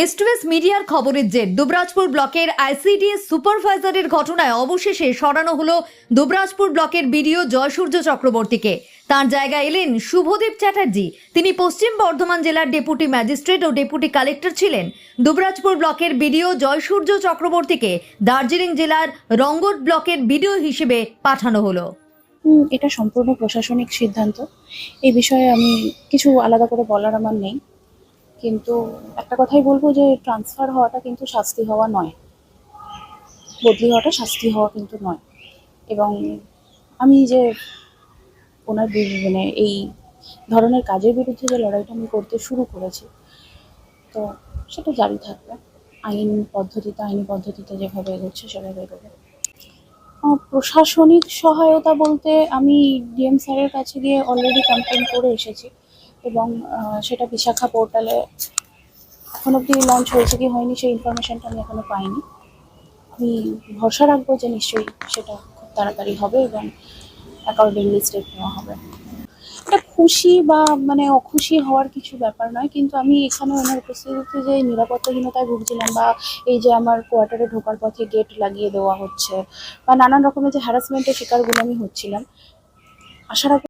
S মিডিয়ার খবরের জের দুবরাজপুর ব্লকের আইসিডিএস সুপারভাইজারের ঘটনায় অবশেষে সরানো হলো দুবরাজপুর ব্লকের বিডিও জয়সূর্য চক্রবর্তীকে। তার জায়গায় এলেন শুভদীপ চ্যাটার্জি। তিনি পশ্চিম বর্ধমান জেলার ডেপুটি ম্যাজিস্ট্রেট ও ডেপুটি কালেক্টর ছিলেন। দুবরাজপুর ব্লকের বিডিও জয়সূর্য চক্রবর্তীকে দার্জিলিং জেলার রঙ্গট ব্লকের বিডিও হিসেবে পাঠানো হলো। এটা সম্পূর্ণ প্রশাসনিক সিদ্ধান্ত। এই বিষয়ে আমি কিছু আলাদা করে বলার আমার নেই, কিন্তু একটা কথাই বলবো যে ট্রান্সফার হওয়াটা কিন্তু শাস্তি হওয়া নয়, বদলি হওয়াটা শাস্তি হওয়া কিন্তু নয়। এবং আমি যে ওনার মানে এই ধরনের কাজের বিরুদ্ধে যে লড়াইটা আমি করতে শুরু করেছি, তো সেটা জারি থাকবে। আইনি পদ্ধতিতে যেভাবে এগোচ্ছে সেভাবে এগোবে। প্রশাসনিক সহায়তা বলতে আমি ডিএম স্যারের কাছে গিয়ে অলরেডি কমপ্লেন করে এসেছি, এবং সেটা বিশাখা পোর্টালে এখন অবধি লঞ্চ হয়েছে কি হয়নি সেই ইনফরমেশনটা আমি এখনো পাইনি। আমি ভরসা রাখবো যে নিশ্চয়ই সেটা খুব তাড়াতাড়ি হবে এবং অ্যাকর্ডিংলি স্টেপ নেওয়া হবে। এটা খুশি বা মানে অখুশি হওয়ার কিছু ব্যাপার নয়, কিন্তু আমি এখানে ওনার উপস্থিতিতে যে নিরাপত্তাহীনতায় ভুগছিলাম, বা এই যে আমার কোয়ার্টারে ঢোকার পথে গেট লাগিয়ে দেওয়া হচ্ছে, বা নানান রকমের যে হ্যারাসমেন্টের শিকারগুলো আমি হচ্ছিলাম, আশা রাখবো